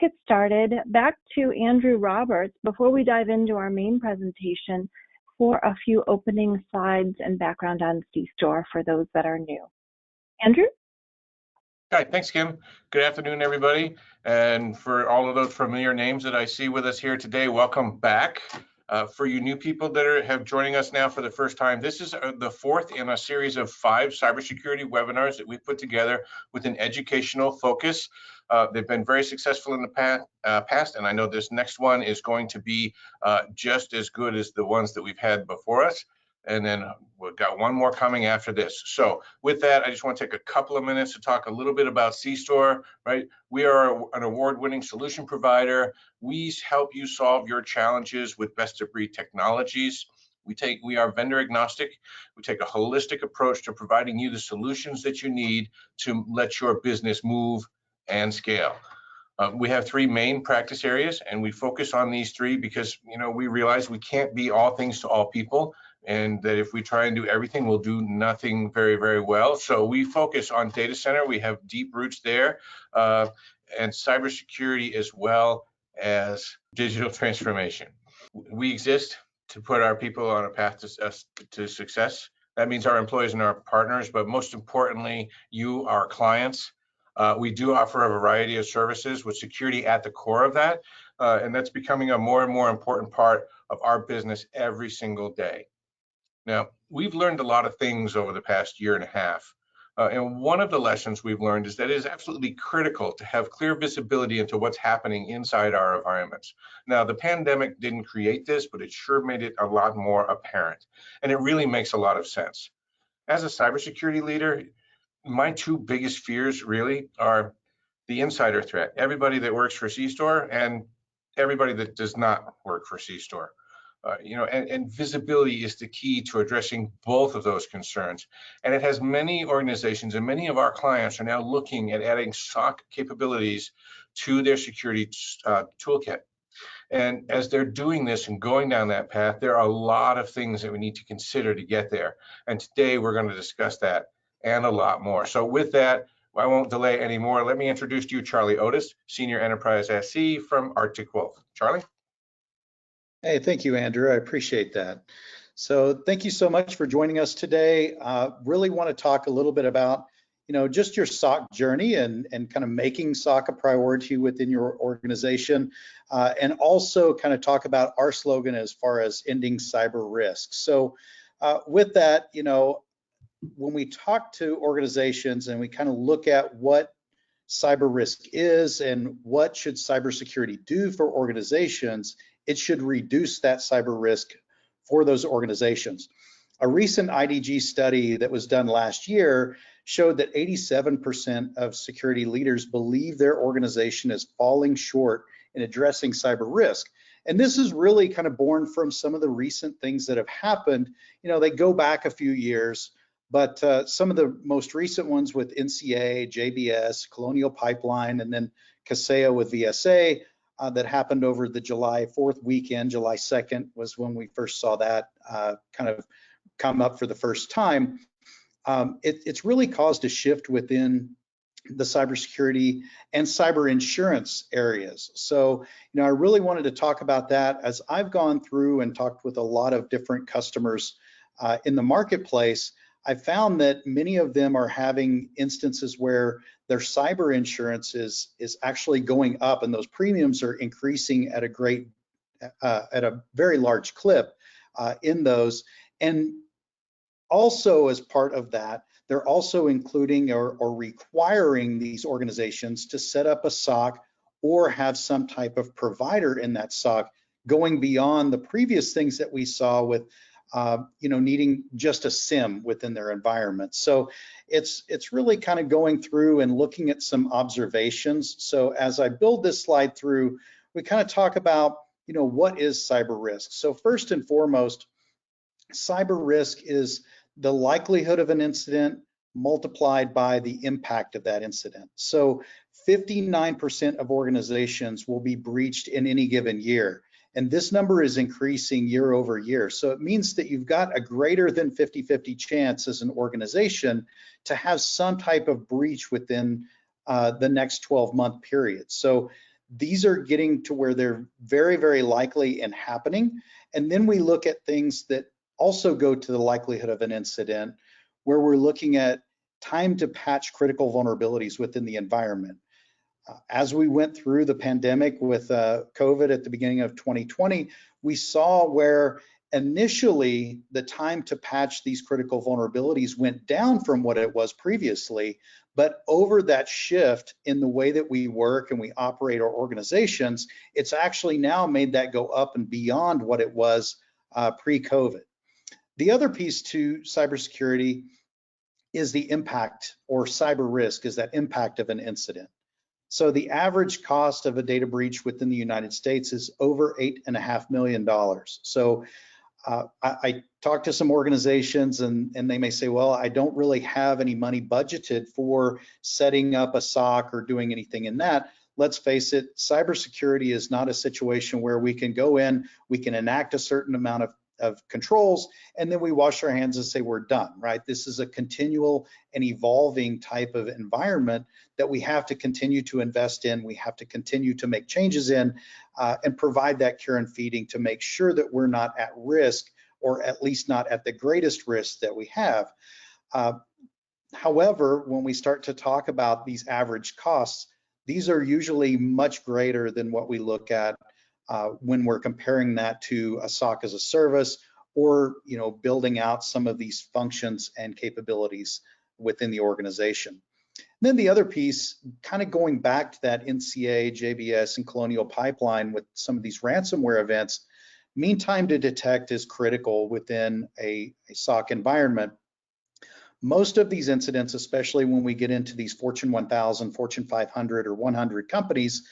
get started, back to Andrew Roberts before we dive into our main presentation for a few opening slides and background on cStor for those that are new. Andrew? Hi, thanks, Kim. Good afternoon, everybody. And for all of those familiar names that I see with us here today, welcome back. For you new people that have joining us now for the first time, this is the fourth in a series of 5 cybersecurity webinars that we put together with an educational focus. They've been very successful in the past, and I know this next one is going to be just as good as the ones that we've had before us. And then we've got one more coming after this. So with that, I just want to take a couple of minutes to talk a little bit about cStor, right? We are an award-winning solution provider. We help you solve your challenges with best-of-breed technologies. We are vendor agnostic. We take a holistic approach to providing you the solutions that you need to let your business move and scale. We have 3 main practice areas, and we focus on these 3 because, we realize we can't be all things to all people, and that if we try and do everything, we'll do nothing very, very well. So we focus on data center. We have deep roots there, and cybersecurity as well as digital transformation. We exist to put our people on a path to success. That means our employees and our partners, but most importantly, you, our clients. We do offer a variety of services with security at the core of that, and that's becoming a more and more important part of our business every single day. Now, we've learned a lot of things over the past year and a half, and one of the lessons we've learned is that it is absolutely critical to have clear visibility into what's happening inside our environments. Now, the pandemic didn't create this, but it sure made it a lot more apparent, and it really makes a lot of sense. As a cybersecurity leader, my 2 biggest fears really are the insider threat, everybody that works for cStor and everybody that does not work for cStor. And visibility is the key to addressing both of those concerns. And it has many organizations and many of our clients are now looking at adding SOC capabilities to their security toolkit. And as they're doing this and going down that path, there are a lot of things that we need to consider to get there. And today we're going to discuss that and a lot more. So with that, I won't delay anymore. Let me introduce to you Charlie Otis, Senior Enterprise SE from Arctic Wolf. Charlie? Hey, thank you, Andrew. I appreciate that. So thank you so much for joining us today. Really want to talk a little bit about, just your SOC journey and kind of making SOC a priority within your organization, and also kind of talk about our slogan as far as ending cyber risk. So with that, when we talk to organizations and we kind of look at what cyber risk is and what should cybersecurity do for organizations, it should reduce that cyber risk for those organizations. A recent IDG study that was done last year showed that 87% of security leaders believe their organization is falling short in addressing cyber risk. And this is really kind of born from some of the recent things that have happened. They go back a few years, but some of the most recent ones with NCA, JBS, Colonial Pipeline, and then Kaseya with VSA, that happened over the July 4th weekend. July 2nd was when we first saw that kind of come up for the first time. It's really caused a shift within the cybersecurity and cyber insurance areas. So, I really wanted to talk about that as I've gone through and talked with a lot of different customers in the marketplace. I found that many of them are having instances where their cyber insurance is actually going up, and those premiums are increasing at a very large clip in those. And also, as part of that, they're also including or requiring these organizations to set up a SOC or have some type of provider in that SOC, going beyond the previous things that we saw with needing just a SIM within their environment. So it's really kind of going through and looking at some observations. So as I build this slide through, we kind of talk about, what is cyber risk? So first and foremost, cyber risk is the likelihood of an incident multiplied by the impact of that incident. So 59% of organizations will be breached in any given year. And this number is increasing year over year. So it means that you've got a greater than 50-50 chance as an organization to have some type of breach within the next 12-month period. So these are getting to where they're very, very likely and happening. And then we look at things that also go to the likelihood of an incident, where we're looking at time to patch critical vulnerabilities within the environment. As we went through the pandemic with COVID at the beginning of 2020, we saw where initially the time to patch these critical vulnerabilities went down from what it was previously, but over that shift in the way that we work and we operate our organizations, it's actually now made that go up and beyond what it was pre-COVID. The other piece to cybersecurity is the impact, or cyber risk is that impact of an incident. So the average cost of a data breach within the United States is over $8.5 million. So I talked to some organizations and they may say, well, I don't really have any money budgeted for setting up a SOC or doing anything in that. Let's face it, cybersecurity is not a situation where we can go in, we can enact a certain amount of controls, and then we wash our hands and say we're done, right? This is a continual and evolving type of environment that we have to continue to invest in. We have to continue to make changes in and provide that care and feeding to make sure that we're not at risk, or at least not at the greatest risk that we have. However, when we start to talk about these average costs, these are usually much greater than what we look at when we're comparing that to a SOC as a service, or building out some of these functions and capabilities within the organization. And then the other piece, kind of going back to that NCA, JBS, and Colonial Pipeline with some of these ransomware events, mean time to detect is critical within a SOC environment. Most of these incidents, especially when we get into these Fortune 1000, Fortune 500, or 100 companies,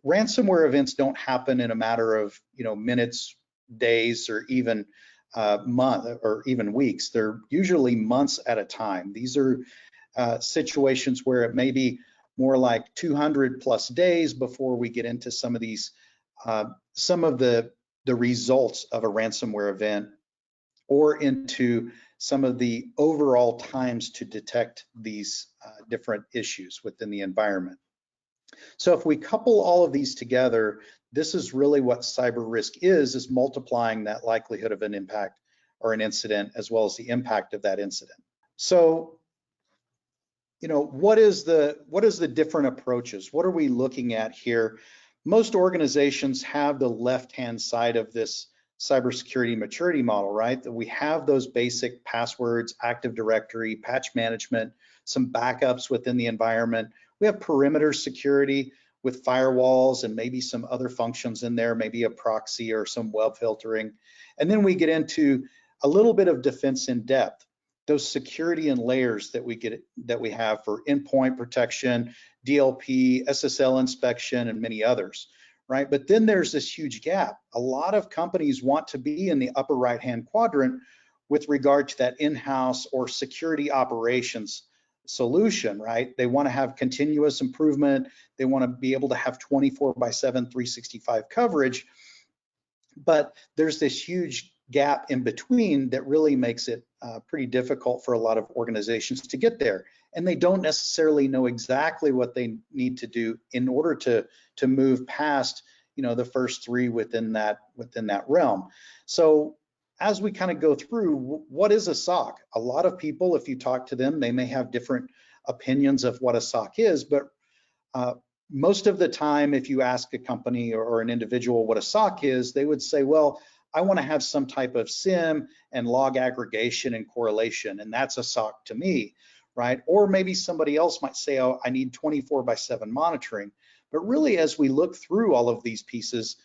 ransomware events don't happen in a matter of minutes, days, or even month or even weeks. They're usually months at a time. These are situations where it may be more like 200 plus days before we get into some of these some of the results of a ransomware event, or into some of the overall times to detect these different issues within the environment. So if we couple all of these together, this is really what cyber risk is multiplying that likelihood of an impact or an incident, as well as the impact of that incident. So, what is the different approaches? What are we looking at here? Most organizations have the left-hand side of this cybersecurity maturity model, right? That we have those basic passwords, Active Directory, patch management, some backups within the environment. We have perimeter security with firewalls and maybe some other functions in there, maybe a proxy or some web filtering. And then we get into a little bit of defense in depth, those security and layers that we have for endpoint protection, DLP, SSL inspection, and many others, right? But then there's this huge gap. A lot of companies want to be in the upper right-hand quadrant with regard to that in-house or security operations solution, right? They want to have continuous improvement. They want to be able to have 24/7, 365 coverage. But there's this huge gap in between that really makes it pretty difficult for a lot of organizations to get there. And they don't necessarily know exactly what they need to do in order to move past, the first three within that realm. So as we kind of go through, what is a SOC? A lot of people, if you talk to them, they may have different opinions of what a SOC is, but most of the time, if you ask a company or an individual what a SOC is, they would say, well, I want to have some type of SIM and log aggregation and correlation, and that's a SOC to me, right? Or maybe somebody else might say, oh, I need 24/7 monitoring. But really, as we look through all of these pieces,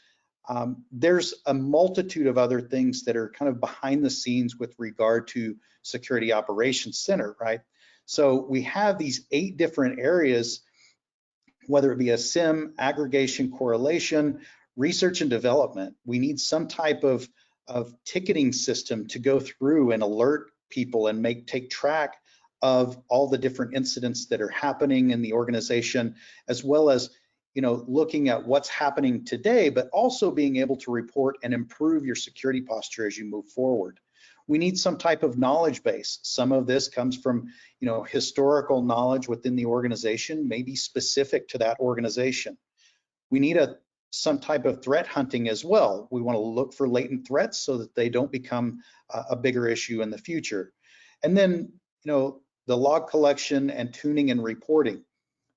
there's a multitude of other things that are kind of behind the scenes with regard to Security Operations Center, right? So we have these 8 different areas, whether it be a SIM, aggregation, correlation, research and development. We need some type of ticketing system to go through and alert people and take track of all the different incidents that are happening in the organization, as well as looking at what's happening today, but also being able to report and improve your security posture as you move forward. We need some type of knowledge base. Some of this comes from, historical knowledge within the organization, maybe specific to that organization. We need some type of threat hunting as well. We want to look for latent threats so that they don't become a bigger issue in the future. And then, the log collection and tuning and reporting.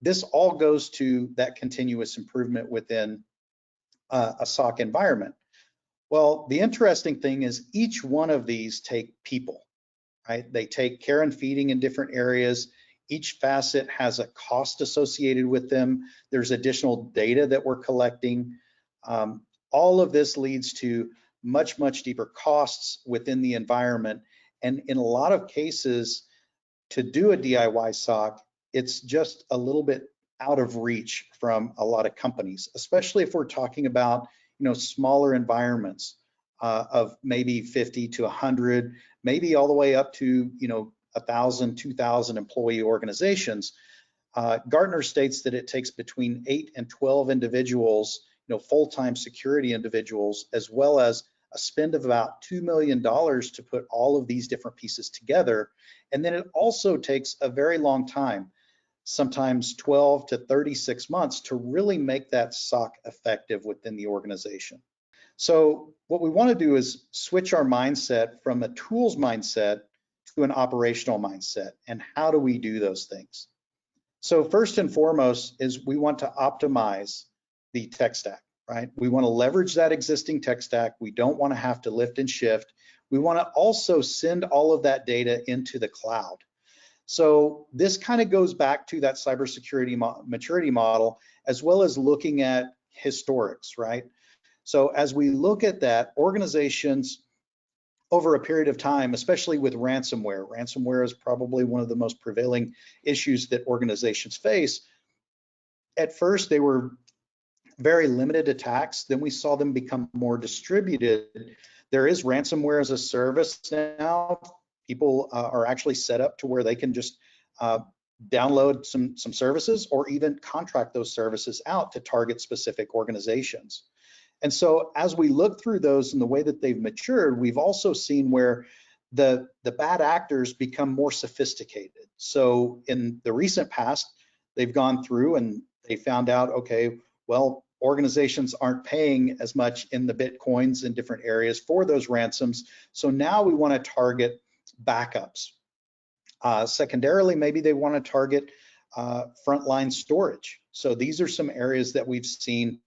This all goes to that continuous improvement within a SOC environment. Well, the interesting thing is each one of these take people, right? They take care and feeding in different areas. Each facet has a cost associated with them. There's additional data that we're collecting. All of this leads to much, much deeper costs within the environment. And in a lot of cases, to do a DIY SOC, it's just a little bit out of reach from a lot of companies, especially if we're talking about, smaller environments of maybe 50 to 100, maybe all the way up to, 1,000, 2,000 employee organizations. Gartner states that it takes between 8 and 12 individuals, full-time security individuals, as well as a spend of about $2 million to put all of these different pieces together. And then it also takes a very long time, sometimes 12 to 36 months, to really make that SOC effective within the organization. So what we want to do is switch our mindset from a tools mindset to an operational mindset. And how do we do those things? So first and foremost is we want to optimize the tech stack, right? We want to leverage that existing tech stack. We don't want to have to lift and shift. We want to also send all of that data into the cloud. So this kind of goes back to that cybersecurity maturity model, as well as looking at historics, right? So as we look at that, organizations over a period of time, especially with ransomware is probably one of the most prevailing issues that organizations face. At first, they were very limited attacks. Then we saw them become more distributed. There is ransomware as a service now. People are actually set up to where they can just download some services or even contract those services out to target specific organizations. And so as we look through those and the way that they've matured, we've also seen where the bad actors become more sophisticated. So in the recent past, they've gone through and they found out, okay, well, organizations aren't paying as much in the Bitcoins in different areas for those ransoms. So now we want to target backups. Secondarily, maybe they want to target frontline storage. So these are some areas that we've seen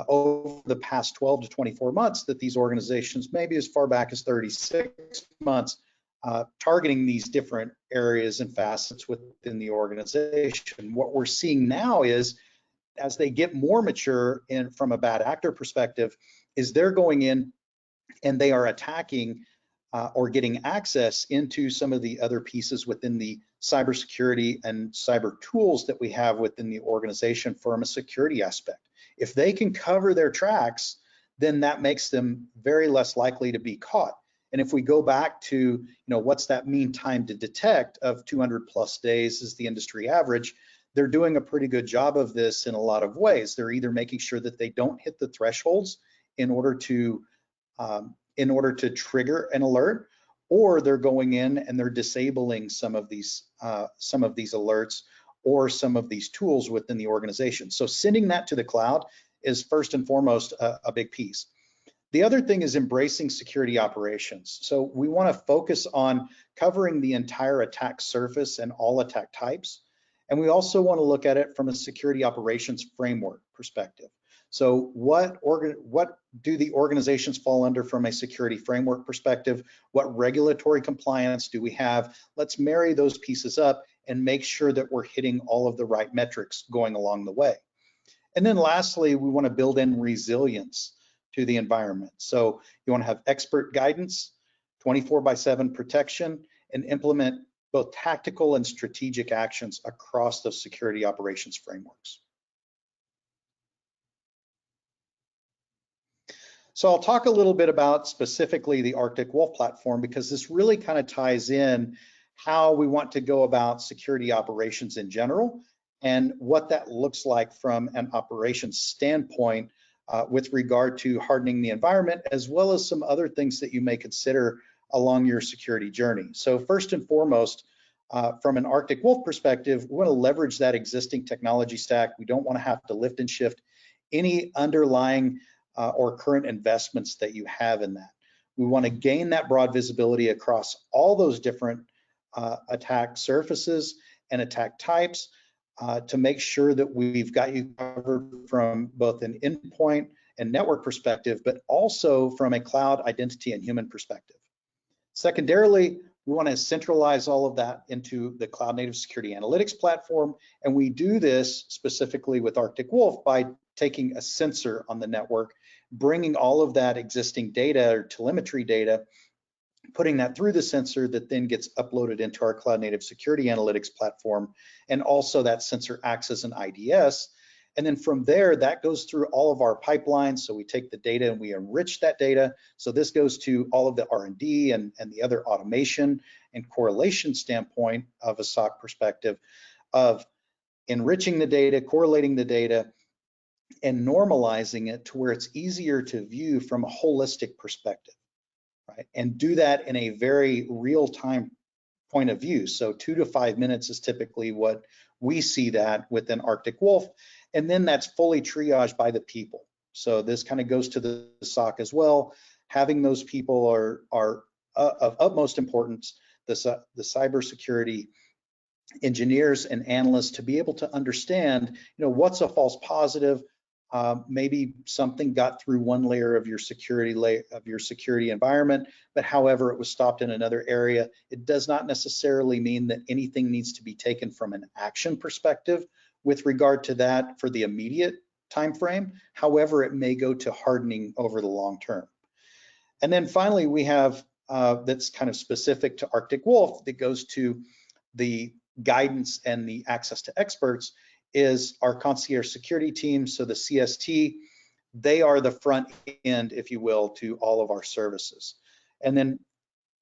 over the past 12 to 24 months that these organizations, maybe as far back as 36 months, targeting these different areas and facets within the organization. What we're seeing now is, as they get more mature and from a bad actor perspective, is they're going in and they are attacking or getting access into some of the other pieces within the cybersecurity and cyber tools that we have within the organization from a security aspect. If they can cover their tracks, then that makes them very less likely to be caught. And if we go back to, what's that mean time to detect of 200 plus days is the industry average, they're doing a pretty good job of this in a lot of ways. They're either making sure that they don't hit the thresholds in order to trigger an alert, or they're going in and they're disabling some of these alerts or some of these tools within the organization. So sending that to the cloud is first and foremost a big piece. The other thing is embracing security operations. So we want to focus on covering the entire attack surface and all attack types. And we also want to look at it from a security operations framework perspective. So what do the organizations fall under from a security framework perspective? What regulatory compliance do we have? Let's marry those pieces up and make sure that we're hitting all of the right metrics going along the way. And then lastly, we want to build in resilience to the environment. So you want to have expert guidance, 24/7 protection, and implement both tactical and strategic actions across those security operations frameworks. So I'll talk a little bit about specifically the Arctic Wolf platform, because this really kind of ties in how we want to go about security operations in general and what that looks like from an operations standpoint with regard to hardening the environment, as well as some other things that you may consider along your security journey. So first and foremost, from an Arctic Wolf perspective, we want to leverage that existing technology stack. We don't want to have to lift and shift any underlying or current investments that you have in that. We want to gain that broad visibility across all those different attack surfaces and attack types to make sure that we've got you covered from both an endpoint and network perspective, but also from a cloud identity and human perspective. Secondarily, we want to centralize all of that into the Cloud Native Security Analytics platform, and we do this specifically with Arctic Wolf by taking a sensor on the network, bringing all of that existing data or telemetry data, putting that through the sensor that then gets uploaded into our Cloud Native Security Analytics platform, and also that sensor acts as an IDS. And then from there, that goes through all of our pipelines. So we take the data and we enrich that data. So this goes to all of the R&D and the other automation and correlation standpoint of a SOC perspective of enriching the data, correlating the data, and normalizing it to where it's easier to view from a holistic perspective, right? And do that in a very real-time point of view. So 2 to 5 minutes is typically what we see that within Arctic Wolf. And then that's fully triaged by the people. So this kind of goes to the SOC as well. Having those people are of utmost importance, the cybersecurity engineers and analysts, to be able to understand, what's a false positive. Maybe something got through one layer of your security environment, but however it was stopped in another area. It does not necessarily mean that anything needs to be taken from an action perspective with regard to that for the immediate time frame. However, it may go to hardening over the long term. And then finally, we have that's kind of specific to Arctic Wolf that goes to the guidance and the access to experts is our concierge security team. So the CST, they are the front end, if you will, to all of our services. And then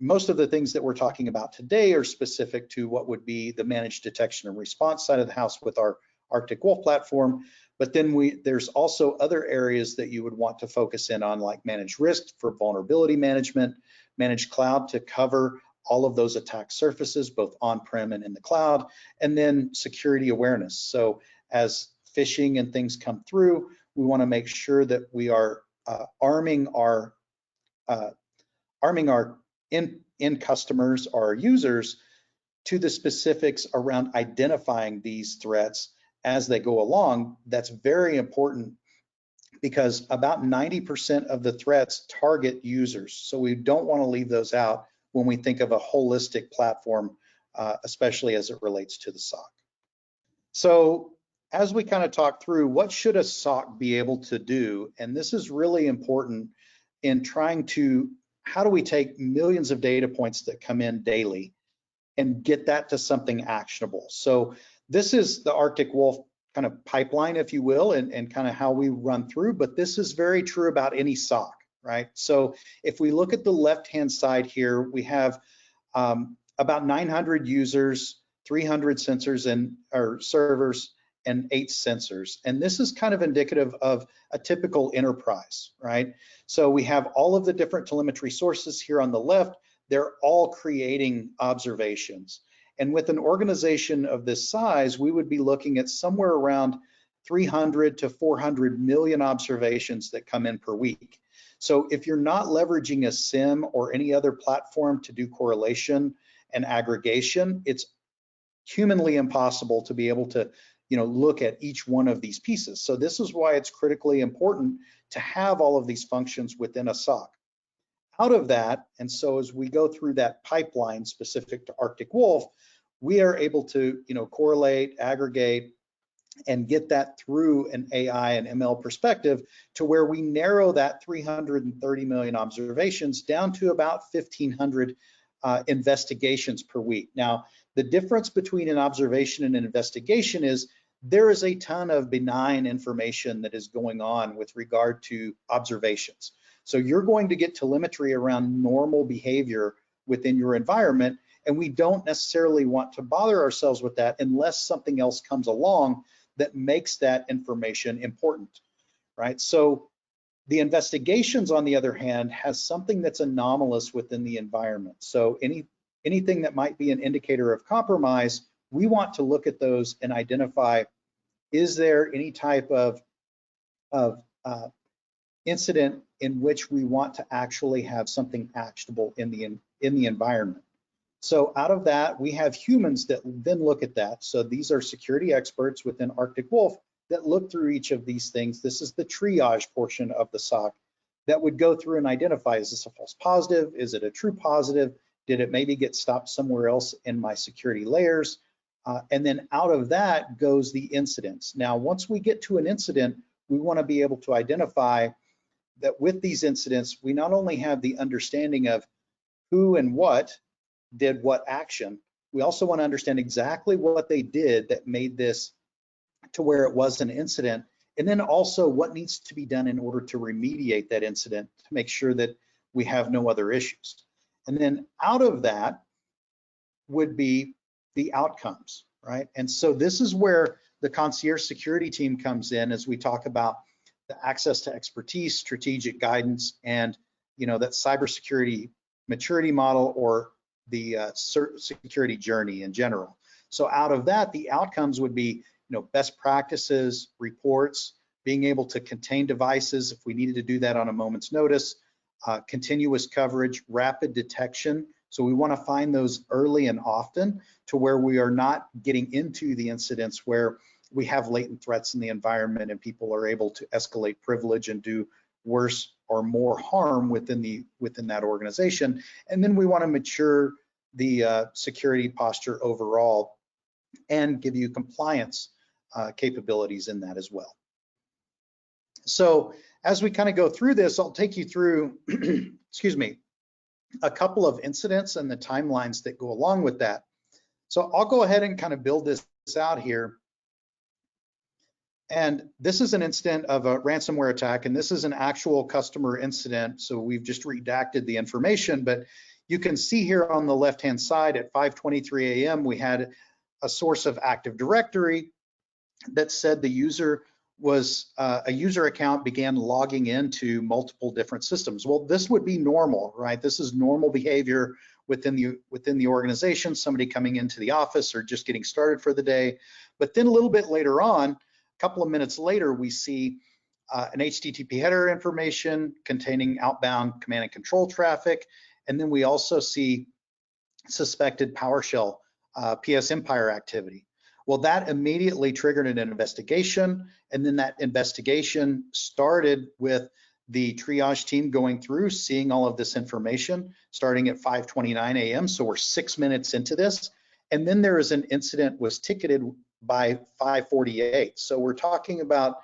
most of the things that we're talking about today are specific to what would be the managed detection and response side of the house with our Arctic Wolf platform. But then there's also other areas that you would want to focus in on, like managed risk for vulnerability management, managed cloud to cover all of those attack surfaces, both on-prem and in the cloud, and then security awareness. So as phishing and things come through, we want to make sure that we are arming our end customers, our users, to the specifics around identifying these threats as they go along. That's very important because about 90% of the threats target users. So we don't want to leave those out when we think of a holistic platform, especially as it relates to the SOC. So as we kind of talk through, what should a SOC be able to do? And this is really important in trying to, how do we take millions of data points that come in daily and get that to something actionable? So this is the Arctic Wolf kind of pipeline, if you will, and kind of how we run through, but this is very true about any SOC, right? So if we look at the left-hand side here, we have about 900 users, 300 sensors or servers, and 8 sensors. And this is kind of indicative of a typical enterprise, right? So we have all of the different telemetry sources here on the left. They're all creating observations. And with an organization of this size, we would be looking at somewhere around 300 to 400 million observations that come in per week. So if you're not leveraging a SIM or any other platform to do correlation and aggregation, it's humanly impossible to be able to, look at each one of these pieces. So this is why it's critically important to have all of these functions within a SOC. Out of that, and so as we go through that pipeline specific to Arctic Wolf, we are able to, correlate, aggregate, and get that through an AI and ML perspective to where we narrow that 330 million observations down to about 1,500 investigations per week. Now, the difference between an observation and an investigation is there is a ton of benign information that is going on with regard to observations. So you're going to get telemetry around normal behavior within your environment, and we don't necessarily want to bother ourselves with that unless something else comes along that makes that information important, right? So the investigations, on the other hand, has something that's anomalous within the environment. So anything that might be an indicator of compromise, we want to look at those and identify, is there any type of of incident in which we want to actually have something actionable in the environment. So out of that, we have humans that then look at that. So these are security experts within Arctic Wolf that look through each of these things. This is the triage portion of the SOC that would go through and identify, is this a false positive? Is it a true positive? Did it maybe get stopped somewhere else in my security layers? And then out of that goes the incidents. Now, once we get to an incident, we want to be able to identify that with these incidents, we not only have the understanding of who and what did what action, we also want to understand exactly what they did that made this to where it was an incident, and then also what needs to be done in order to remediate that incident to make sure that we have no other issues. And then out of that would be the outcomes, right? And so this is where the concierge security team comes in as we talk about the access to expertise, strategic guidance, and that cybersecurity maturity model, or the security journey in general. So out of that, the outcomes would be best practices, reports, being able to contain devices if we needed to do that on a moment's notice, continuous coverage, rapid detection. So we want to find those early and often to where we are not getting into the incidents where we have latent threats in the environment and people are able to escalate privilege and do worse or more harm within that organization. And then we want to mature the security posture overall and give you compliance capabilities in that as well. So as we kind of go through this, I'll take you through, excuse me, a couple of incidents and the timelines that go along with that. So I'll go ahead and kind of build this out here. And this is an incident of a ransomware attack, and this is an actual customer incident. So we've just redacted the information, but you can see here on the left-hand side at 5:23 a.m., we had a source of Active Directory that said the user was, a user account began logging into multiple different systems. Well, this would be normal, right? This is normal behavior within the organization, somebody coming into the office or just getting started for the day. But then a little bit later on, a couple of minutes later, we see an HTTP header information containing outbound command and control traffic. And then we also see suspected PowerShell PS Empire activity. Well, that immediately triggered an investigation. And then that investigation started with the triage team going through, seeing all of this information, starting at 5:29 a.m. So we're 6 minutes into this. And then there is an incident was ticketed by 5:48. So we're talking about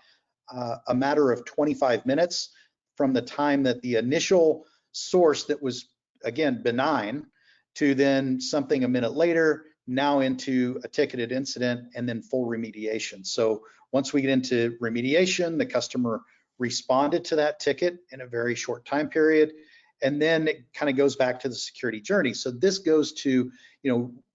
a matter of 25 minutes from the time that the initial source that was, again, benign, to then something a minute later, now into a ticketed incident and then full remediation. So once we get into remediation, the customer responded to that ticket in a very short time period. And then it kind of goes back to the security journey. So this goes to,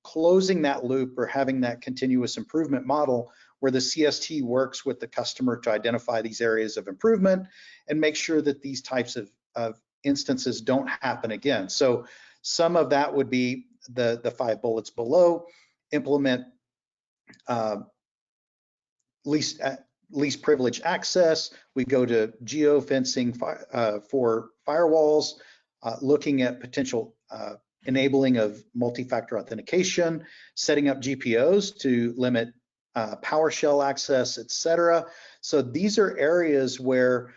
closing that loop or having that continuous improvement model where the CST works with the customer to identify these areas of improvement and make sure that these types of instances don't happen again. So some of that would be the 5 bullets below: implement least privilege access. We go to geofencing for firewalls, looking at potential enabling of multi-factor authentication, setting up GPOs to limit PowerShell access, etc. So these are areas where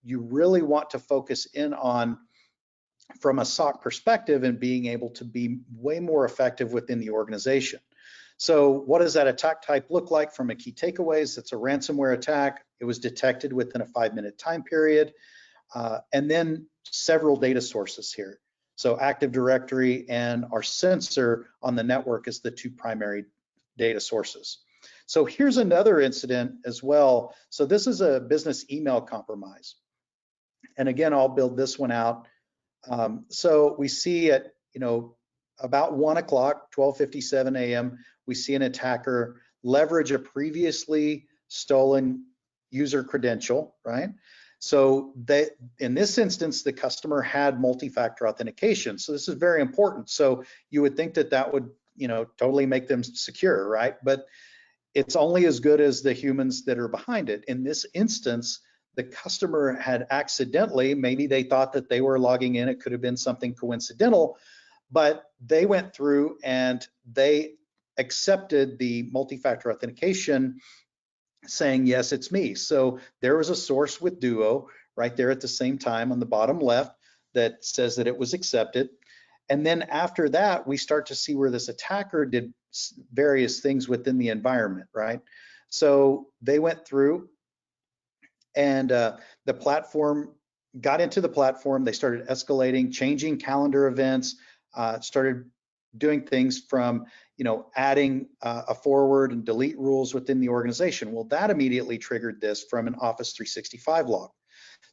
you really want to focus in on from a SOC perspective and being able to be way more effective within the organization. So what does that attack type look like from a key takeaways? It's a ransomware attack. It was detected within a 5-minute time period. And then several data sources here. So Active Directory and our sensor on the network is the 2 primary data sources. So here's another incident as well. So this is a business email compromise. And again, I'll build this one out. So we see at, about 1 o'clock, 12:57 a.m., we see an attacker leverage a previously stolen user credential, right? So that in this instance, the customer had multi-factor authentication. So this is very important. So you would think that that would, totally make them secure, right? But it's only as good as the humans that are behind it. In this instance, the customer had accidentally, maybe they thought that they were logging in, it could have been something coincidental, but they went through and they accepted the multi-factor authentication saying, yes, it's me. So there was a source with Duo right there at the same time on the bottom left that says that it was accepted. And then after that, we start to see where this attacker did various things within the environment, right? So they went through and the platform got into the platform. They started escalating, changing calendar events, started doing things from, adding a forward and delete rules within the organization. Well, that immediately triggered this from an Office 365 log.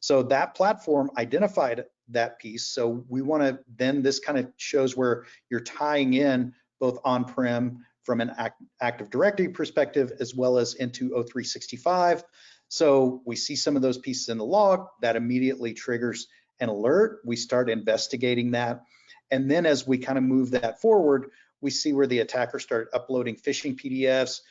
So that platform identified that piece. So we want to, then this kind of shows where you're tying in both on-prem from an Active Directory perspective, as well as into O365. So we see some of those pieces in the log that immediately triggers an alert. We start investigating that. And then as we kind of move that forward, we see where the attacker started uploading phishing PDFs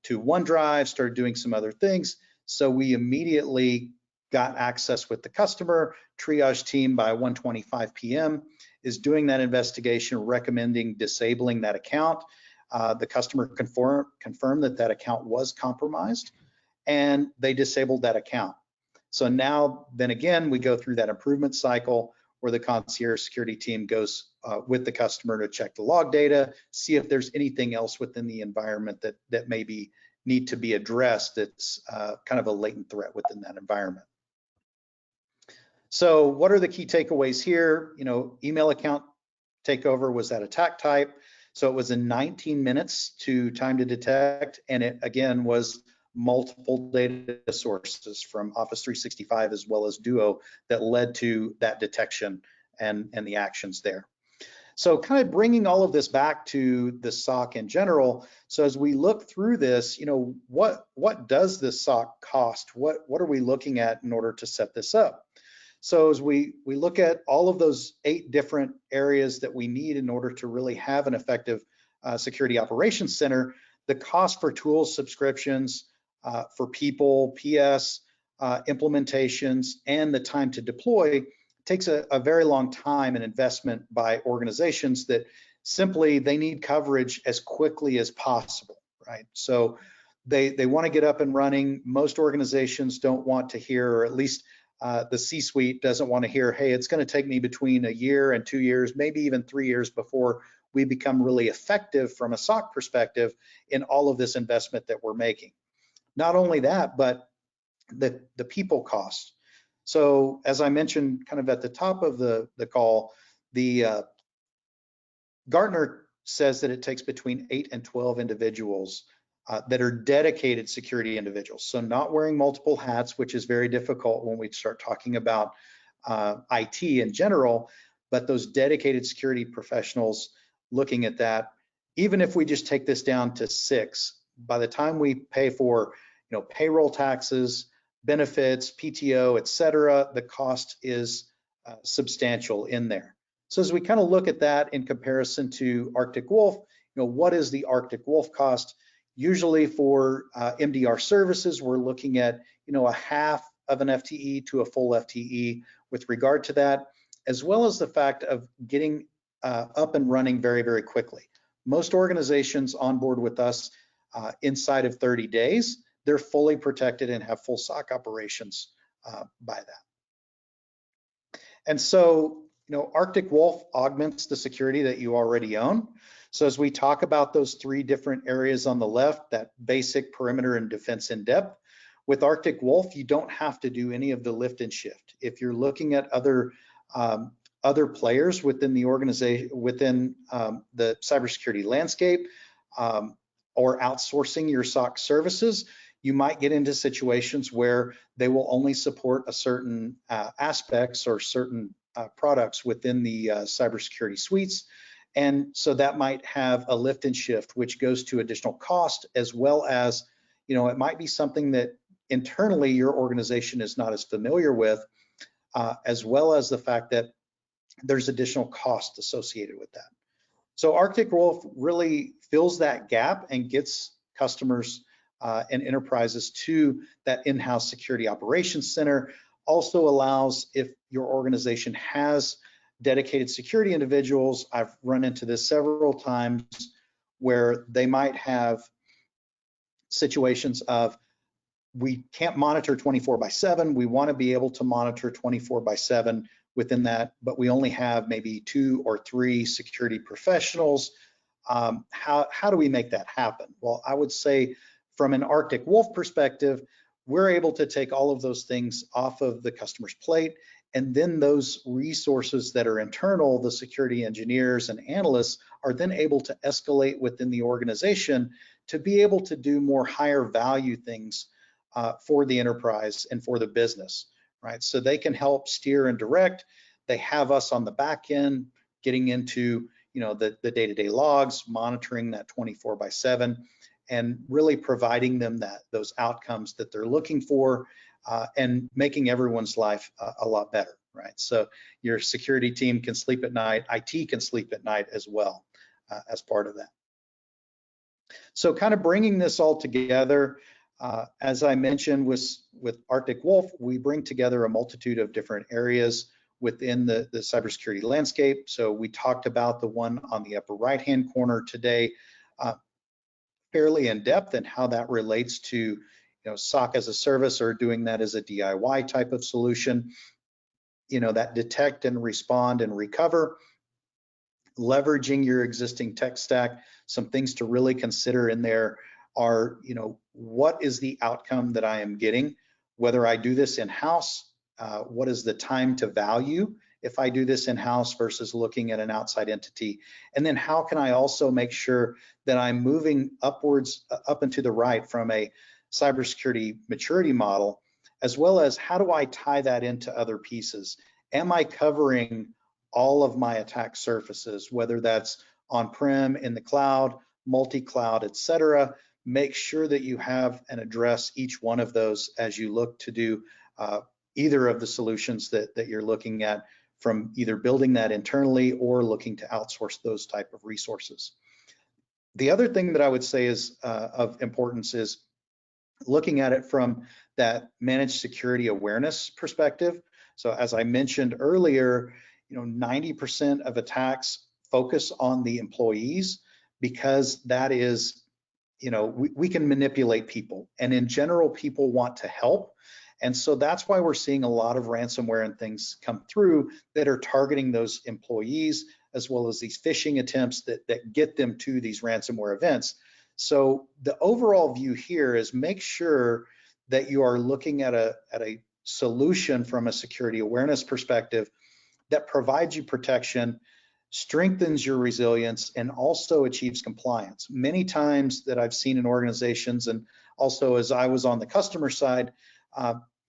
to OneDrive, started doing some other things. So we immediately got access with the customer. Triage team by 1:25 p.m. is doing that investigation, recommending disabling that account. The customer confirmed that that account was compromised, and they disabled that account. So now, then again, we go through that improvement cycle where the concierge security team goes with the customer to check the log data, see if there's anything else within the environment that maybe need to be addressed that's kind of a latent threat within that environment. So what are the key takeaways here? Email account takeover was that attack type. So it was in 19 minutes to time to detect, and it again was multiple data sources from Office 365 as well as Duo that led to that detection and the actions there. So kind of bringing all of this back to the SOC in general. So as we look through this, what does this SOC cost? What are we looking at in order to set this up? So as we look at all of those 8 different areas that we need in order to really have an effective security operations center, the cost for tools, subscriptions, for people, PS, implementations, and the time to deploy takes a very long time and investment by organizations that simply they need coverage as quickly as possible, right? So they want to get up and running. Most organizations don't want to hear, or at least the C-suite doesn't want to hear, hey, it's going to take me between a year and 2 years, maybe even 3 years before we become really effective from a SOC perspective in all of this investment that we're making. Not only that, but the people cost. So as I mentioned kind of at the top of the call, the Gartner says that it takes between 8 and 12 individuals that are dedicated security individuals. So not wearing multiple hats, which is very difficult when we start talking about IT in general, but those dedicated security professionals looking at that. Even if we just take this down to 6, by the time we pay for payroll taxes, benefits, PTO, et cetera, the cost is substantial in there. So as we kind of look at that in comparison to Arctic Wolf, what is the Arctic Wolf cost? Usually for MDR services, we're looking at a half of an FTE to a full FTE with regard to that, as well as the fact of getting up and running very, very quickly. Most organizations onboard with us inside of 30 days. They're fully protected and have full SOC operations by that. And so, Arctic Wolf augments the security that you already own. So as we talk about those 3 different areas on the left, that basic perimeter and defense in depth, with Arctic Wolf, you don't have to do any of the lift and shift. If you're looking at other players within the organization, within the cybersecurity landscape, or outsourcing your SOC services, you might get into situations where they will only support a certain aspects or certain products within the cybersecurity suites. And so that might have a lift and shift, which goes to additional cost, as well as, it might be something that internally your organization is not as familiar with, as well as the fact that there's additional cost associated with that. So Arctic Wolf really fills that gap and gets customers and enterprises to that in-house security operations center. Also allows, if your organization has dedicated security individuals, I've run into this several times, where they might have situations of, we can't monitor 24/7. We want to be able to monitor 24/7 within that, but we only have maybe 2 or 3 security professionals. How do we make that happen? Well, I would say from an Arctic Wolf perspective, we're able to take all of those things off of the customer's plate, and then those resources that are internal, the security engineers and analysts, are then able to escalate within the organization to be able to do more higher value things for the enterprise and for the business, right? So they can help steer and direct. They have us on the back end getting into, you know, the day-to-day logs, monitoring that 24/7, and really providing them those outcomes that they're looking for, and making everyone's life a lot better, right? So your security team can sleep at night, IT can sleep at night as well, as part of that. So kind of bringing this all together, as I mentioned with Arctic Wolf, we bring together a multitude of different areas within the cybersecurity landscape. So we talked about the one on the upper right-hand corner today, fairly in depth, and how that relates to, you know, SOC as a service, or doing that as a DIY type of solution. You know, that detect and respond and recover, leveraging your existing tech stack. Some things to really consider in there are, you know, what is the outcome that I am getting, whether I do this in-house, what is the time to value if I do this in-house versus looking at an outside entity, and then how can I also make sure that I'm moving upwards, up and to the right from a cybersecurity maturity model, as well as how do I tie that into other pieces? Am I covering all of my attack surfaces, whether that's on-prem, in the cloud, multi-cloud, et cetera? Make sure that you have and address each one of those as you look to do either of the solutions that you're looking at, from either building that internally or looking to outsource those type of resources. The other thing that I would say is of importance is looking at it from that managed security awareness perspective. So as I mentioned earlier, you know, 90% of attacks focus on the employees, because that is, you know, we can manipulate people, and in general, people want to help. And so that's why we're seeing a lot of ransomware and things come through that are targeting those employees, as well as these phishing attempts that get them to these ransomware events. So the overall view here is make sure that you are looking at a solution from a security awareness perspective that provides you protection, strengthens your resilience, and also achieves compliance. Many times that I've seen in organizations, and also as I was on the customer side,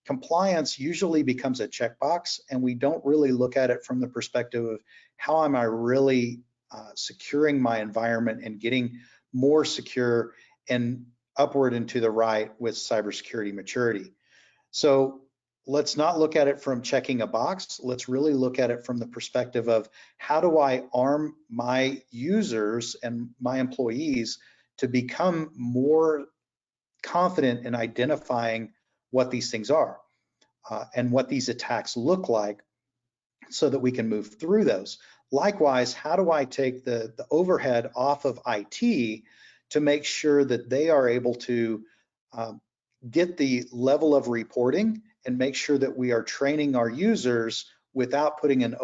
compliance usually becomes a checkbox, and we don't really look at it from the perspective of how am I really securing my environment and getting more secure and upward and to the right with cybersecurity maturity. So let's not look at it from checking a box. Let's really look at it from the perspective of how do I arm my users and my employees to become more confident in identifying what these things are and what these attacks look like, so that we can move through those. Likewise, how do I take the overhead off of IT to make sure that they are able to get the level of reporting and make sure that we are training our users without putting an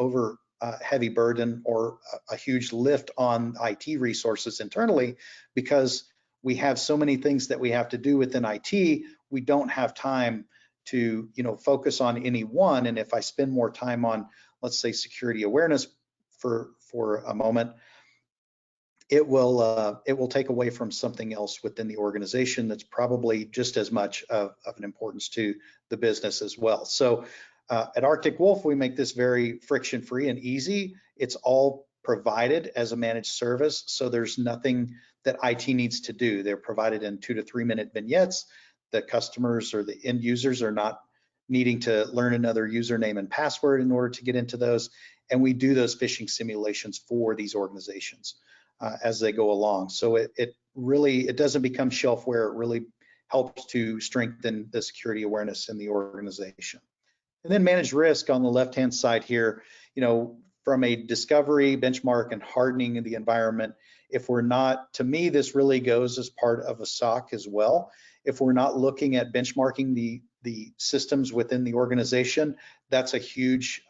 heavy burden or a huge lift on IT resources internally, because we have so many things that we have to do within IT, we don't have time to, you know, focus on any one. And if I spend more time on, let's say, security awareness for a moment, it will take away from something else within the organization that's probably just as much of an importance to the business as well. So at Arctic Wolf, we make this very friction-free and easy. It's all provided as a managed service, so there's nothing that IT needs to do. They're provided in 2 to 3 minute vignettes. The customers or the end users are not needing to learn another username and password in order to get into those. And we do those phishing simulations for these organizations as they go along. So it really, it doesn't become shelfware. It really helps to strengthen the security awareness in the organization. And then manage risk on the left-hand side here, from a discovery, benchmark, and hardening of the environment. If we're not, to me, this really goes as part of a SOC as well. If we're not looking at benchmarking the systems within the organization, that's a huge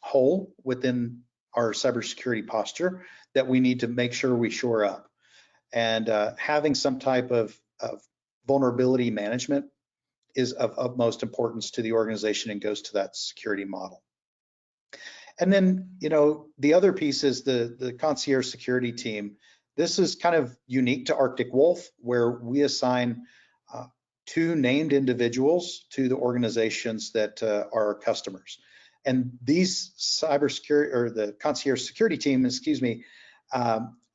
hole within our cybersecurity posture that we need to make sure we shore up. And having some type of vulnerability management is of utmost importance to the organization and goes to that security model. And then, the other piece is the concierge security team. This is kind of unique to Arctic Wolf, where we assign 2 named individuals to the organizations that are our customers. And these cybersecurity, or the concierge security team,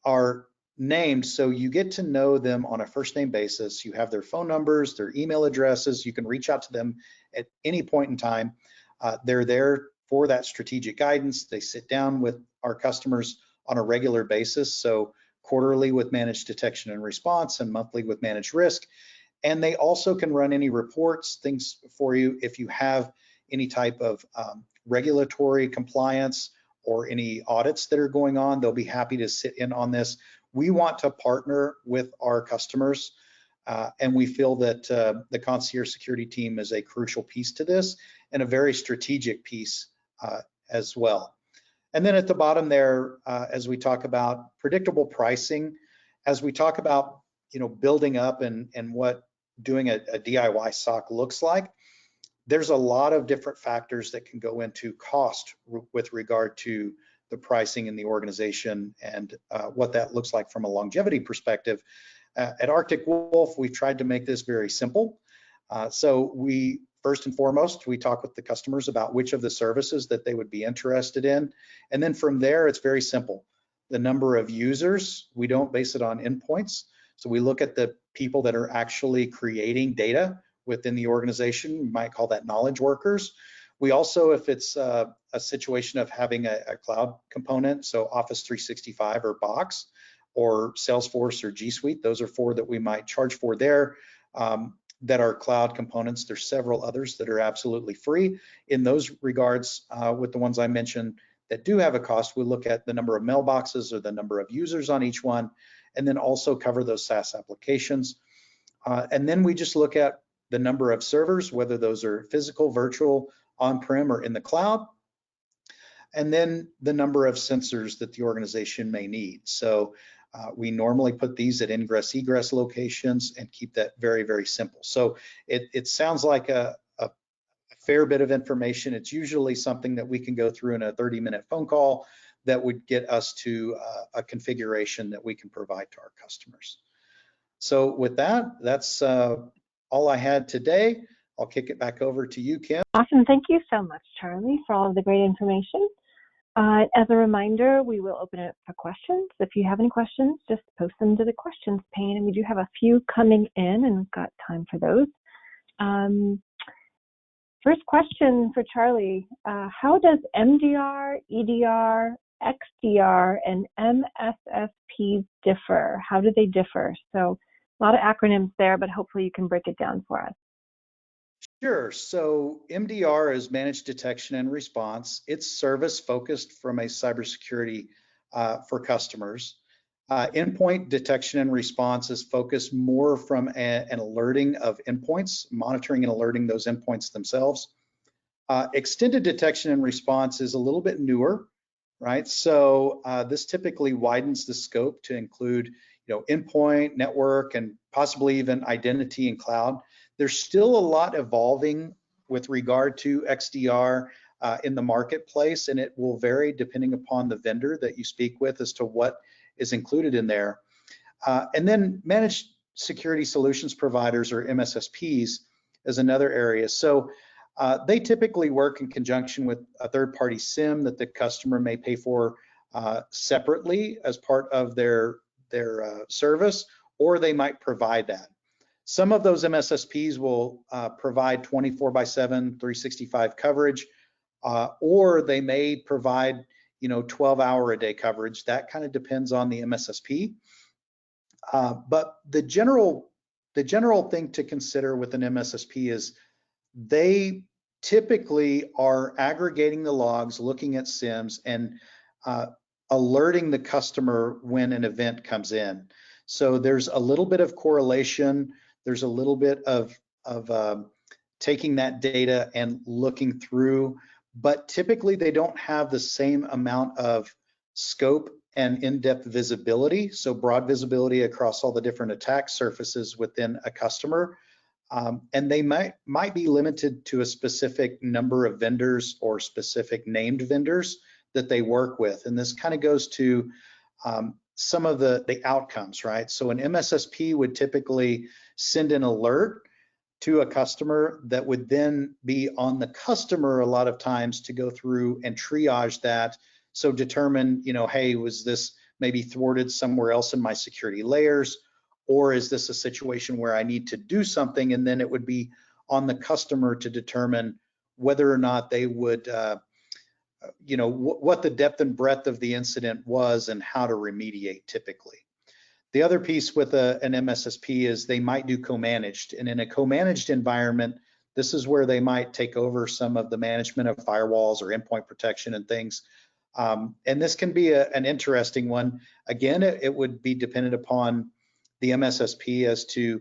are named, so you get to know them on a first name basis. You have their phone numbers, their email addresses. You can reach out to them at any point in time. They're there for that strategic guidance. They sit down with our customers on a regular basis, so quarterly with managed detection and response and monthly with managed risk. And they also can run any reports, things for you if you have any type of regulatory compliance or any audits that are going on. They'll be happy to sit in on this. We want to partner with our customers, and we feel that the concierge security team is a crucial piece to this and a very strategic piece as well. And then at the bottom there, as we talk about predictable pricing, as we talk about building up and what doing a DIY SOC looks like, there's a lot of different factors that can go into cost with regard to the pricing in the organization and what that looks like from a longevity perspective. At Arctic Wolf, we've tried to make this very simple. So first and foremost, we talk with the customers about which of the services that they would be interested in. And then from there, it's very simple. The number of users, we don't base it on endpoints. So we look at the people that are actually creating data within the organization. We might call that knowledge workers. We also, if it's a situation of having a cloud component, so Office 365 or Box or Salesforce or G Suite, those are 4 that we might charge for there that are cloud components. There's several others that are absolutely free. In those regards, with the ones I mentioned that do have a cost, we look at the number of mailboxes or the number of users on each one, and then also cover those SaaS applications. And then we just look at the number of servers, whether those are physical, virtual, on-prem, or in the cloud, and then the number of sensors that the organization may need. So we normally put these at ingress egress locations and keep that very, very simple. So it sounds like a fair bit of information. It's usually something that we can go through in a 30-minute phone call that would get us to a configuration that we can provide to our customers. So with that, that's all I had today. I'll kick it back over to you, Kim. Awesome. Thank you so much, Charlie, for all of the great information. As a reminder, we will open it up for questions. If you have any questions, just post them to the questions pane, and we do have a few coming in, and we've got time for those. First question for Charlie, how does MDR, EDR, XDR, and MSSPs differ? How do they differ? So a lot of acronyms there, but hopefully you can break it down for us. Sure. So MDR is managed detection and response. It's service focused from a cybersecurity for customers. Endpoint detection and response is focused more from an alerting of endpoints, monitoring and alerting those endpoints themselves. Extended detection and response is a little bit newer, right? So this typically widens the scope to include, endpoint, network, and possibly even identity and cloud. There's still a lot evolving with regard to XDR in the marketplace, and it will vary depending upon the vendor that you speak with as to what is included in there. And then managed security solutions providers, or MSSPs, is another area. So they typically work in conjunction with a third-party SIEM that the customer may pay for separately as part of their service, or they might provide that. Some of those MSSPs will provide 24/7, 365 coverage, or they may provide 12-hour-a-day coverage. That kind of depends on the MSSP. But the general thing to consider with an MSSP is they typically are aggregating the logs, looking at SIMs, and alerting the customer when an event comes in. So there's a little bit of correlation. There's a little bit of taking that data and looking through, but typically they don't have the same amount of scope and in-depth visibility, so broad visibility across all the different attack surfaces within a customer. And they might be limited to a specific number of vendors or specific named vendors that they work with. And this kind of goes to some of the outcomes, right? So an MSSP would typically send an alert to a customer that would then be on the customer a lot of times to go through and triage that. So determine, hey, was this maybe thwarted somewhere else in my security layers? Or is this a situation where I need to do something? And then it would be on the customer to determine whether or not they would, what the depth and breadth of the incident was and how to remediate typically. The other piece with an MSSP is they might do co-managed. And in a co-managed environment, this is where they might take over some of the management of firewalls or endpoint protection and things. And this can be an interesting one. Again, it would be dependent upon the MSSP as to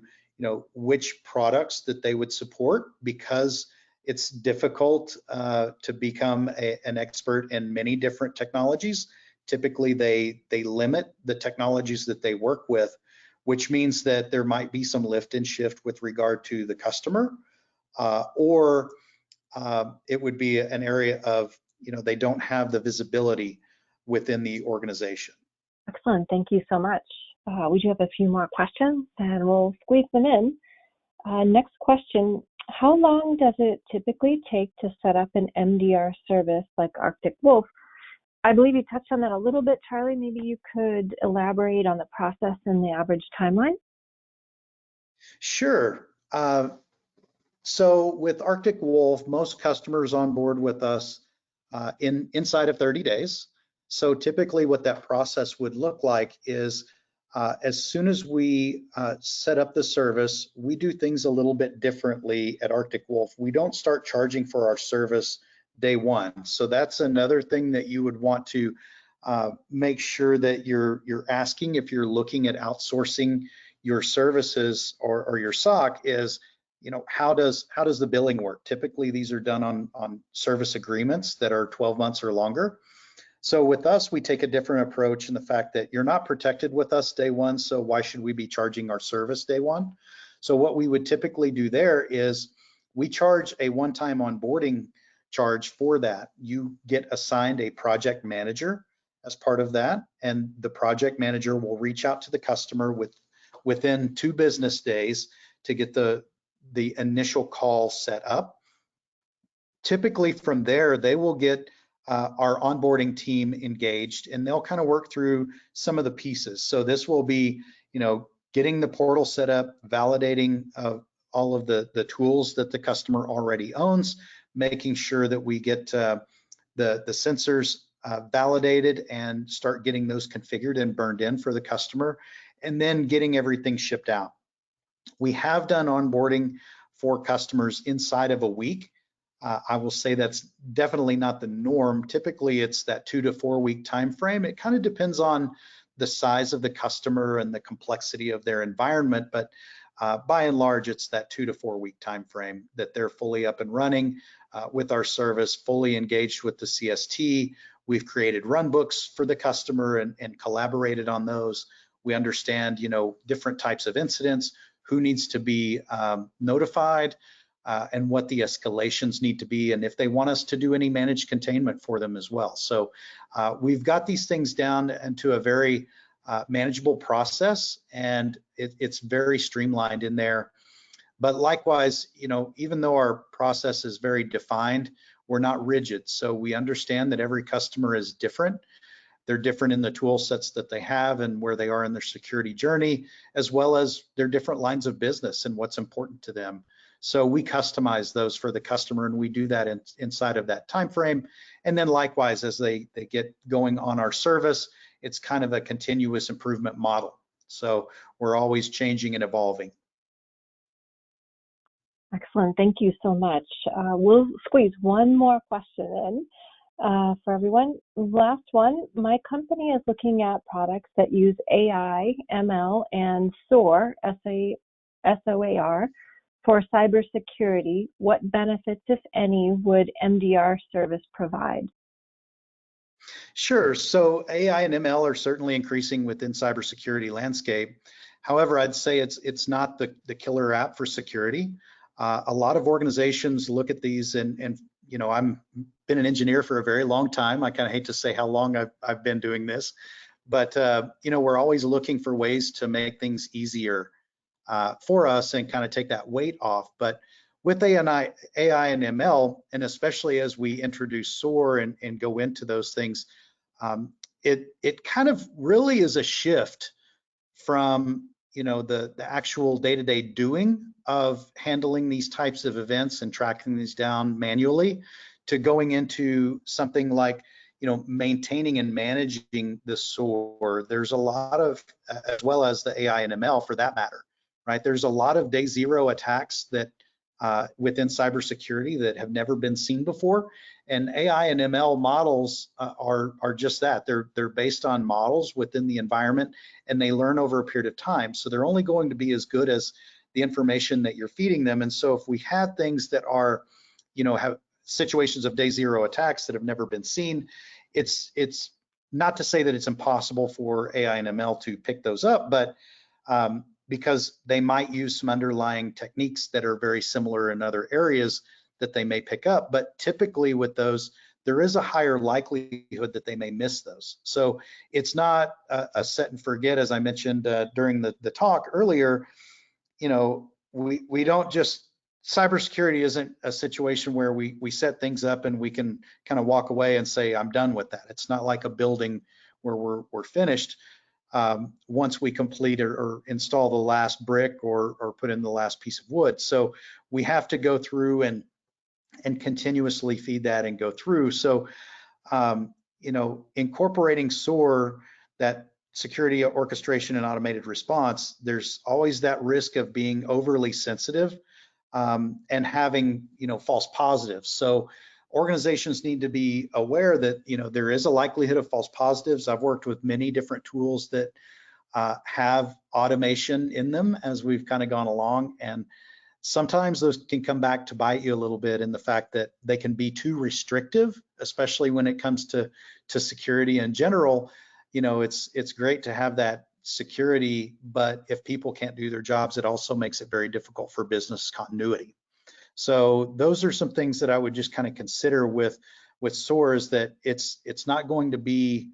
which products that they would support, because it's difficult to become an expert in many different technologies. Typically, they limit the technologies that they work with, which means that there might be some lift and shift with regard to the customer, or it would be an area of they don't have the visibility within the organization. Excellent, thank you so much. We do have a few more questions and we'll squeeze them in. Next question, how long does it typically take to set up an MDR service like Arctic Wolf? I believe you touched on that a little bit, Charlie. Maybe you could elaborate on the process and the average timeline? Sure. So with Arctic Wolf, most customers on board with us inside of 30 days. So typically what that process would look like is as soon as we set up the service, we do things a little bit differently at Arctic Wolf. We don't start charging for our service day one. So that's another thing that you would want to make sure that you're asking if you're looking at outsourcing your services or your SOC is, how does the billing work? Typically, these are done on service agreements that are 12 months or longer. So with us, we take a different approach in the fact that you're not protected with us day one, so why should we be charging our service day one? So what we would typically do there is we charge a one-time onboarding charge for that. You get assigned a project manager as part of that, and the project manager will reach out to the customer within 2 business days to get the initial call set up. Typically from there, they will get our onboarding team engaged, and they'll kind of work through some of the pieces. So this will be, getting the portal set up, validating all of the tools that the customer already owns, making sure that we get the sensors validated and start getting those configured and burned in for the customer, and then getting everything shipped out. We have done onboarding for customers inside of a week. I will say that's definitely not the norm. Typically, it's that 2 to 4 week time frame. It kind of depends on the size of the customer and the complexity of their environment, but by and large, it's that 2 to 4 week time frame that they're fully up and running with our service, fully engaged with the CST. We've created run books for the customer and collaborated on those. We understand, different types of incidents, who needs to be notified, and what the escalations need to be, and if they want us to do any managed containment for them as well. So we've got these things down into a very manageable process, and it's very streamlined in there. But likewise, even though our process is very defined, we're not rigid. So we understand that every customer is different. They're different in the tool sets that they have and where they are in their security journey, as well as their different lines of business and what's important to them. So we customize those for the customer, and we do that inside of that time frame. And then likewise, as they get going on our service, it's kind of a continuous improvement model. So we're always changing and evolving. Excellent. Thank you so much. We'll squeeze one more question in for everyone. Last one. My company is looking at products that use AI, ML, and SOAR, SOAR, for cybersecurity. What benefits, if any, would MDR service provide? Sure. So AI and ML are certainly increasing within cybersecurity landscape. However, I'd say it's not the killer app for security. A lot of organizations look at these, and you know, I've been an engineer for a very long time. I kind of hate to say how long I've been doing this, but you know, we're always looking for ways to make things easier for us and kind of take that weight off. But with AI and ML, and especially as we introduce SOAR and go into those things, it kind of really is a shift from, you know, the actual day-to-day doing of handling these types of events and tracking these down manually, to going into something like, you know, maintaining and managing the SOAR. There's a lot of, as well as the AI and ML for that matter, right? There's a lot of day zero attacks that within cybersecurity that have never been seen before. And AI and ML models are just that. They're based on models within the environment, and they learn over a period of time. So they're only going to be as good as the information that you're feeding them. And so if we had things that are, you know, have situations of day zero attacks that have never been seen, it's not to say that it's impossible for AI and ML to pick those up, but because they might use some underlying techniques that are very similar in other areas that they may pick up. But typically with those, there is a higher likelihood that they may miss those. So it's not a set and forget, as I mentioned during the talk earlier. You know, we don't just, cybersecurity isn't a situation where we set things up and we can kind of walk away and say, I'm done with that. It's not like a building where we're finished once we complete or install the last brick or put in the last piece of wood. So we have to go through and continuously feed that and go through. So, you know, incorporating SOAR, that security orchestration and automated response, there's always that risk of being overly sensitive and having, you know, false positives. So organizations need to be aware that, you know, there is a likelihood of false positives. I've worked with many different tools that have automation in them as we've kind of gone along, and sometimes those can come back to bite you a little bit in the fact that they can be too restrictive, especially when it comes to security in general. You know, it's great to have that security, but if people can't do their jobs, it also makes it very difficult for business continuity. So those are some things that I would just kind of consider with SOAR, is that it's not going to be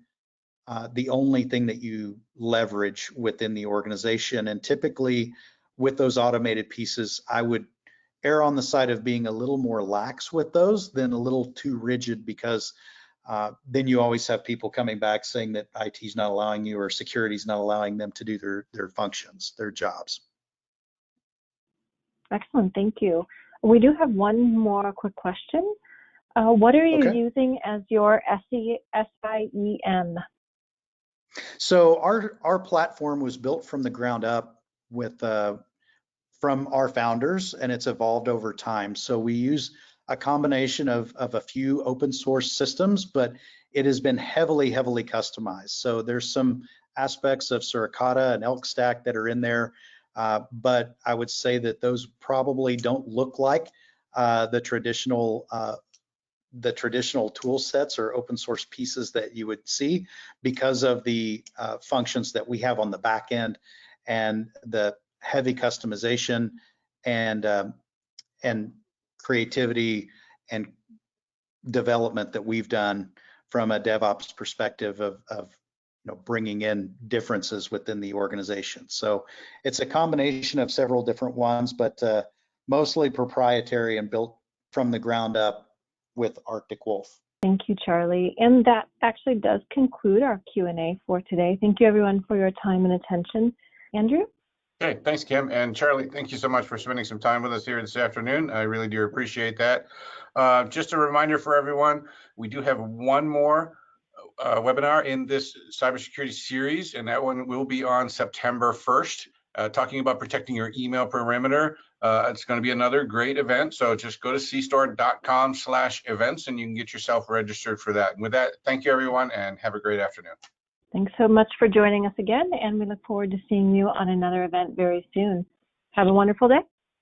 the only thing that you leverage within the organization. And typically with those automated pieces, I would err on the side of being a little more lax with those than a little too rigid, because then you always have people coming back saying that IT is not allowing you or security is not allowing them to do their functions, their jobs. Excellent, thank you. We do have one more quick question. What are you using as your SIEM? So our platform was built from the ground up with from our founders, and it's evolved over time. So we use a combination of a few open source systems, but it has been heavily customized. So there's some aspects of Suricata and Elk Stack that are in there, but I would say that those probably don't look like the traditional tool sets or open source pieces that you would see, because of the functions that we have on the back end and the heavy customization and creativity and development that we've done from a DevOps perspective of you know, bringing in differences within the organization. So it's a combination of several different ones, but mostly proprietary and built from the ground up with Arctic Wolf. Thank you, Charlie. And that actually does conclude our Q&A for today. Thank you, everyone, for your time and attention. Andrew? Okay, thanks, Kim. And Charlie, thank you so much for spending some time with us here this afternoon. I really do appreciate that. Just a reminder for everyone, we do have one more webinar in this cybersecurity series, and that one will be on September 1st, talking about protecting your email perimeter. It's going to be another great event, so just go to cstor.com/events and you can get yourself registered for that. And with that, thank you everyone, and have a great afternoon. Thanks so much for joining us again, and we look forward to seeing you on another event very soon. Have a wonderful day.